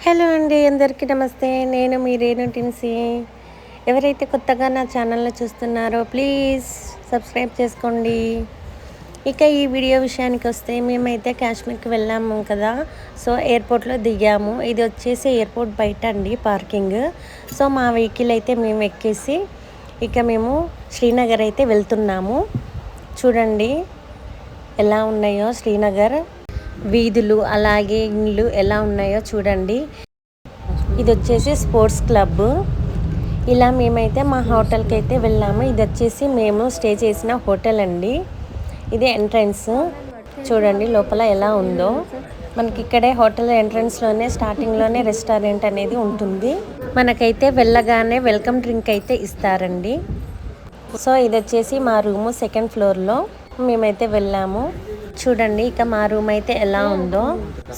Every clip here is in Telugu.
హలో అండి, అందరికీ నమస్తే. నేను మీ రేణు టిన్సీ. ఎవరైతే కొత్తగా నా ఛానల్ని చూస్తున్నారో ప్లీజ్ సబ్స్క్రైబ్ చేసుకోండి. ఇక ఈ వీడియో విషయానికి వస్తే మేమైతే కాశ్మీర్కి వెళ్ళాము కదా. సో ఎయిర్పోర్ట్లో దిగాము. ఇది వచ్చేసి ఎయిర్పోర్ట్ బయట అండి పార్కింగ్. సో మా వెహికల్ అయితే మేము ఎక్కేసి ఇక మేము శ్రీనగర్ అయితే వెళ్తున్నాము. చూడండి ఎలా ఉన్నాయో శ్రీనగర్ వీధులు, అలాగే ఇళ్ళు ఎలా ఉన్నాయో చూడండి. ఇది వచ్చేసి స్పోర్ట్స్ క్లబ్. ఇలా మేమైతే మా హోటల్కి అయితే వెళ్ళాము. ఇది వచ్చేసి మేము స్టే చేసిన హోటల్ అండి. ఇది ఎంట్రన్స్ చూడండి లోపల ఎలా ఉందో. మనకి ఇక్కడే హోటల్ ఎంట్రన్స్లోనే స్టార్టింగ్లోనే రెస్టారెంట్ అనేది ఉంటుంది. మనకైతే వెళ్ళగానే వెల్కమ్ డ్రింక్ అయితే ఇస్తారండి. సో ఇది వచ్చేసి మా రూము సెకండ్ ఫ్లోర్లో మేమైతే వెళ్ళాము. చూడండి ఇక మా రూమ్ అయితే ఎలా ఉందో.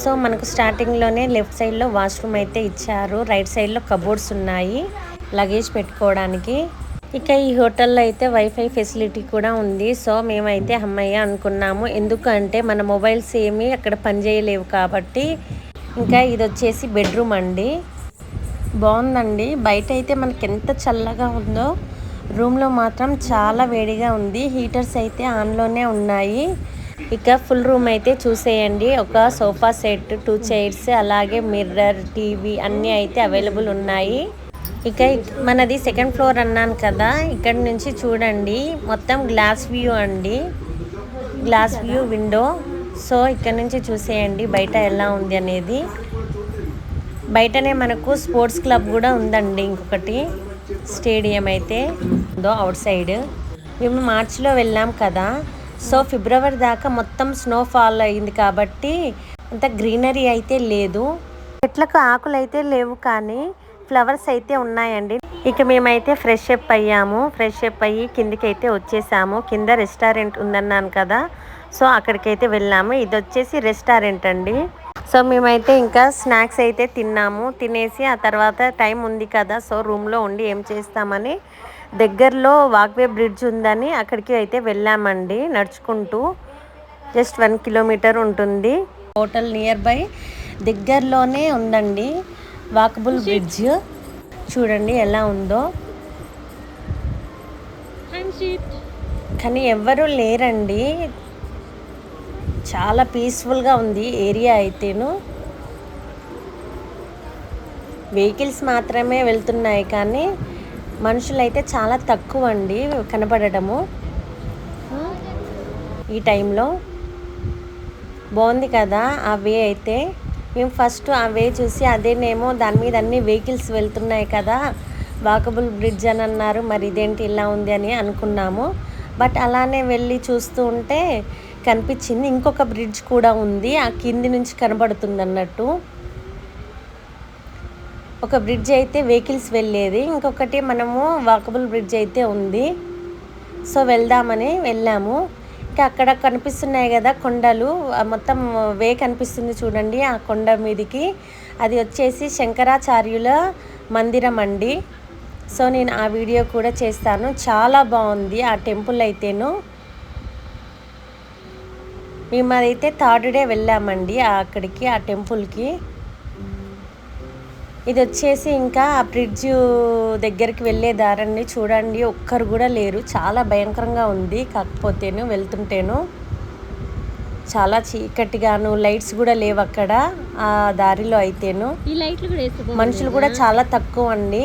సో మనకు స్టార్టింగ్లోనే లెఫ్ట్ సైడ్లో వాష్రూమ్ అయితే ఇచ్చారు. రైట్ సైడ్లో కబోర్డ్స్ ఉన్నాయి లగేజ్ పెట్టుకోవడానికి. ఇక ఈ హోటల్లో అయితే వైఫై ఫెసిలిటీ కూడా ఉంది. సో మేమైతే అమ్మయ్య అనుకున్నాము. ఎందుకంటే మన మొబైల్స్ ఏమీ అక్కడ పనిచేయలేవు కాబట్టి. ఇంకా ఇది వచ్చేసి బెడ్రూమ్ అండి. బాగుందండి. బయట అయితే మనకి ఎంత చల్లగా ఉందో, రూమ్లో మాత్రం చాలా వేడిగా ఉంది. హీటర్స్ అయితే ఆన్లోనే ఉన్నాయి. ఇక ఫుల్ రూమ్ అయితే చూసేయండి. ఒక సోఫా సెట్, 2 చైర్స్, అలాగే మిర్రర్, టీవీ అన్నీ అయితే అవైలబుల్ ఉన్నాయి. ఇక మనది సెకండ్ ఫ్లోర్ అన్నాను కదా. ఇక్కడ నుంచి చూడండి మొత్తం గ్లాస్ వ్యూ అండి, గ్లాస్ వ్యూ విండో. సో ఇక్కడ నుంచి చూసేయండి బయట ఎలా ఉంది అనేది. బయటనే మనకు స్పోర్ట్స్ క్లబ్ కూడా ఉందండి. ఇంకొకటి స్టేడియం అయితే ఉందో అవుట్ సైడ్. మేము మార్చిలో వెళ్ళాం కదా. సో ఫిబ్రవరి దాకా మొత్తం స్నోఫాల్ అయింది కాబట్టి అంత గ్రీనరీ అయితే లేదు. చెట్లకు ఆకులు అయితే లేవు కానీ ఫ్లవర్స్ అయితే ఉన్నాయండి. ఇక మేమైతే ఫ్రెష్ అప్ అయ్యాము. ఫ్రెష్ అప్ అయ్యి కిందికి అయితే వచ్చేసాము. కింద రెస్టారెంట్ ఉందన్నాను కదా. సో అక్కడికైతే వెళ్ళాము. ఇది వచ్చేసి రెస్టారెంట్ అండి. సో మేమైతే ఇంకా స్నాక్స్ అయితే తిన్నాము. తినేసి ఆ తర్వాత టైం ఉంది కదా, సో రూమ్లో ఉండి ఏం చేస్తామని దగ్గరలో వాక్వే బ్రిడ్జ్ ఉందని అక్కడికి అయితే వెళ్ళామండి నడుచుకుంటూ. జస్ట్ 1 కిలోమీటర్ ఉంటుంది. హోటల్ నియర్ బై దగ్గరలోనే ఉందండి వాకబుల్ బ్రిడ్జ్. చూడండి ఎలా ఉందో. కానీ ఎవ్వరూ లేరండి. చాలా పీస్ఫుల్గా ఉంది ఏరియా అయితేను. వెహికల్స్ మాత్రమే వెళ్తున్నాయి కానీ మనుషులైతే చాలా తక్కువ అండి కనపడటము ఈ టైంలో. బాగుంది కదా ఆ వే అయితే. మేము ఫస్ట్ ఆ వే చూసి అదేనేమో దాని మీద అన్ని వెహికల్స్ వెళ్తున్నాయి కదా, వాకబుల్ బ్రిడ్జ్ అని అన్నారు, మరి ఇదేంటి ఇలా ఉంది అని అనుకున్నాము. బట్ అలానే వెళ్ళి చూస్తూ ఉంటే కనిపించింది ఇంకొక బ్రిడ్జ్ కూడా ఉంది, ఆ కింది నుంచి కనబడుతుంది అన్నట్టు. ఒక బ్రిడ్జ్ అయితే వెహికల్స్ వెళ్ళేది, ఇంకొకటి మనము వాకబుల్ బ్రిడ్జ్ అయితే ఉంది. సో వెళ్దామని వెళ్ళాము. ఇంకా అక్కడ కనిపిస్తున్నాయి కదా కొండలు, మొత్తం వే కనిపిస్తుంది చూడండి ఆ కొండ మీదికి. అది వచ్చేసి శంకరాచార్యుల మందిరం అండి. సో నేను ఆ వీడియో కూడా చేస్తాను. చాలా బాగుంది ఆ టెంపుల్ అయితేను. మేము అదైతే థర్డ్ డే వెళ్ళామండి అక్కడికి, ఆ టెంపుల్కి. ఇది వచ్చేసి ఇంకా ఆ బ్రిడ్జ్ దగ్గరికి వెళ్ళే దారండి. చూడండి ఒక్కరు కూడా లేరు. చాలా భయంకరంగా ఉంది. కాకపోతేను వెళ్తుంటేను చాలా చీకటిగాను, లైట్స్ కూడా లేవు అక్కడ ఆ దారిలో అయితేను. మనుషులు కూడా చాలా తక్కువ అండి.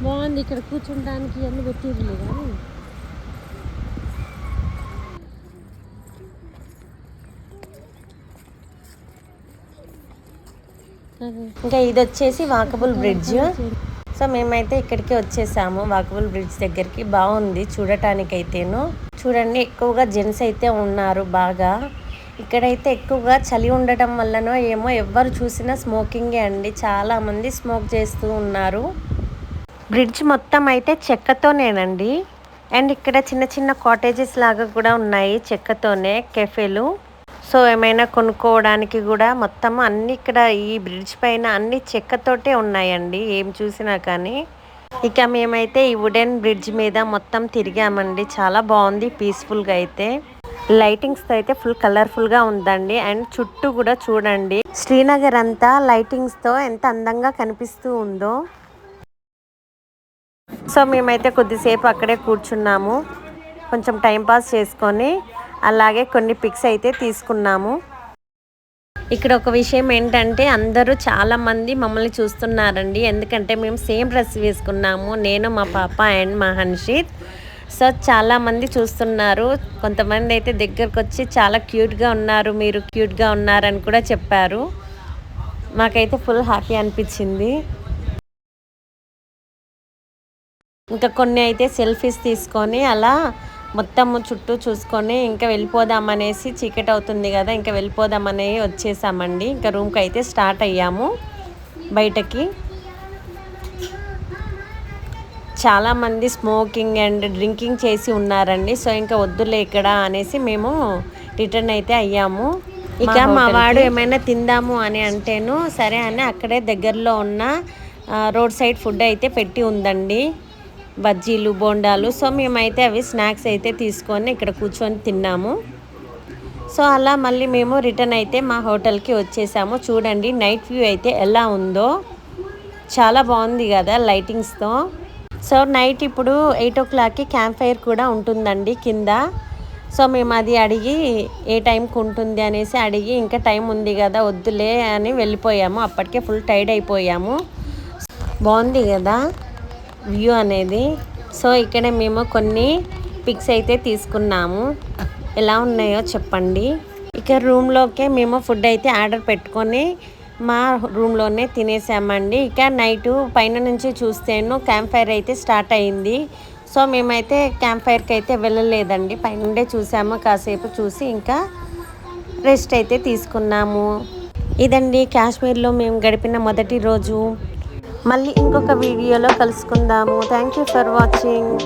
బాగుంది. ఇక్కడ కూర్చుంటానికి అన్ని పెట్టిర్రు కానీ ఇంకా ఇది వచ్చేసి వాకబుల్ బ్రిడ్జ్. సో మేమైతే ఇక్కడికి వచ్చేసాము వాకబుల్ బ్రిడ్జ్ దగ్గరికి. బాగుంది చూడటానికైతేను. చూడండి ఎక్కువగా జెంట్స్ అయితే ఉన్నారు బాగా. ఇక్కడైతే ఎక్కువగా చలి ఉండటం వల్లనో ఏమో ఎవ్వరు చూసినా స్మోకింగే అండి. చాలామంది స్మోక్ చేస్తూ ఉన్నారు. బ్రిడ్జ్ మొత్తం అయితే చెక్కతోనేనండి. అండ్ ఇక్కడ చిన్న చిన్న కాటేజెస్ లాగా కూడా ఉన్నాయి చెక్కతోనే, కెఫేలు. సో ఏమైనా కొనుక్కోవడానికి కూడా మొత్తం అన్ని ఇక్కడ ఈ బ్రిడ్జ్ పైన అన్ని చెక్కతోటే ఉన్నాయండి ఏం చూసినా కానీ. ఇక మేమైతే ఈ వుడెన్ బ్రిడ్జ్ మీద మొత్తం తిరిగామండి. చాలా బాగుంది పీస్ఫుల్గా అయితే. లైటింగ్స్తో అయితే ఫుల్ కలర్ఫుల్గా ఉందండి. అండ్ చుట్టూ కూడా చూడండి, శ్రీనగర్ అంతా లైటింగ్స్తో ఎంత అందంగా కనిపిస్తూ ఉందో. సో మేమైతే కొద్దిసేపు అక్కడే కూర్చున్నాము, కొంచెం టైంపాస్ చేసుకొని అలాగే కొన్ని పిక్స్ అయితే తీసుకున్నాము. ఇక్కడ ఒక విషయం ఏంటంటే అందరూ చాలామంది మమ్మల్ని చూస్తున్నారండి, ఎందుకంటే మేము సేమ్ డ్రెస్ వేసుకున్నాము, నేను మా పాప అండ్ మా హన్షిత్. సో చాలామంది చూస్తున్నారు. కొంతమంది అయితే దగ్గరకు వచ్చి చాలా క్యూట్గా ఉన్నారు, మీరు క్యూట్గా ఉన్నారని కూడా చెప్పారు. మాకైతే ఫుల్ హ్యాపీ అనిపించింది. ఇంకా కొన్ని అయితే సెల్ఫీస్ తీసుకొని అలా మొత్తం చుట్టూ చూసుకొని ఇంకా వెళ్ళిపోదామనేసి, చీకటి అవుతుంది కదా ఇంకా వెళ్ళిపోదామని వచ్చేసామండి. ఇంకా రూమ్కి అయితే స్టార్ట్ అయ్యాము. బయటకి చాలామంది స్మోకింగ్ అండ్ డ్రింకింగ్ చేసి ఉన్నారండి. సో ఇంకా వద్దులే ఇక్కడ అనేసి మేము రిటర్న్ అయితే అయ్యాము. ఇక మా వాడు ఏమైనా తిందాము అని అంటేను సరే అని అక్కడే దగ్గరలో ఉన్న రోడ్ సైడ్ ఫుడ్ అయితే పెట్టి ఉందండి, బజ్జీలు బోండాలు. సో మేమైతే అవి స్నాక్స్ అయితే తీసుకొని ఇక్కడ కూర్చొని తిన్నాము. సో అలా మళ్ళీ మేము రిటర్న్ అయితే మా హోటల్కి వచ్చేసాము. చూడండి నైట్ వ్యూ అయితే ఎలా ఉందో, చాలా బాగుంది కదా లైటింగ్స్తో. సో నైట్ ఇప్పుడు 8 o'clockకి క్యాంప్ ఫైర్ కూడా ఉంటుందండి కింద. సో మేము అది అడిగి ఏ టైంకి ఉంటుంది అనేసి అడిగి ఇంకా టైం ఉంది కదా వద్దులే అని వెళ్ళిపోయాము. అప్పటికే ఫుల్ టైర్డ్ అయిపోయాము. బాగుంది కదా వ్యూ అనేది. సో ఇక్కడే మేము కొన్ని పిక్స్ అయితే తీసుకున్నాము, ఎలా ఉన్నాయో చెప్పండి. ఇక రూమ్లోకే మేము ఫుడ్ అయితే ఆర్డర్ పెట్టుకొని మా రూమ్లోనే తినేసామండి. ఇక నైటు పైన నుంచి చూస్తేను క్యాంప్ ఫైర్ అయితే స్టార్ట్ అయింది. సో మేమైతే క్యాంప్ ఫైర్కి అయితే వెళ్ళలేదండి, పైనుండే చూసాము. కాసేపు చూసి ఇంకా రెస్ట్ అయితే తీసుకున్నాము. ఇదండి కాశ్మీర్లో మేము గడిపిన మొదటి రోజు. మళ్ళీ ఇంకొక వీడియోలో కలుసుకుందాము. Thank you for watching.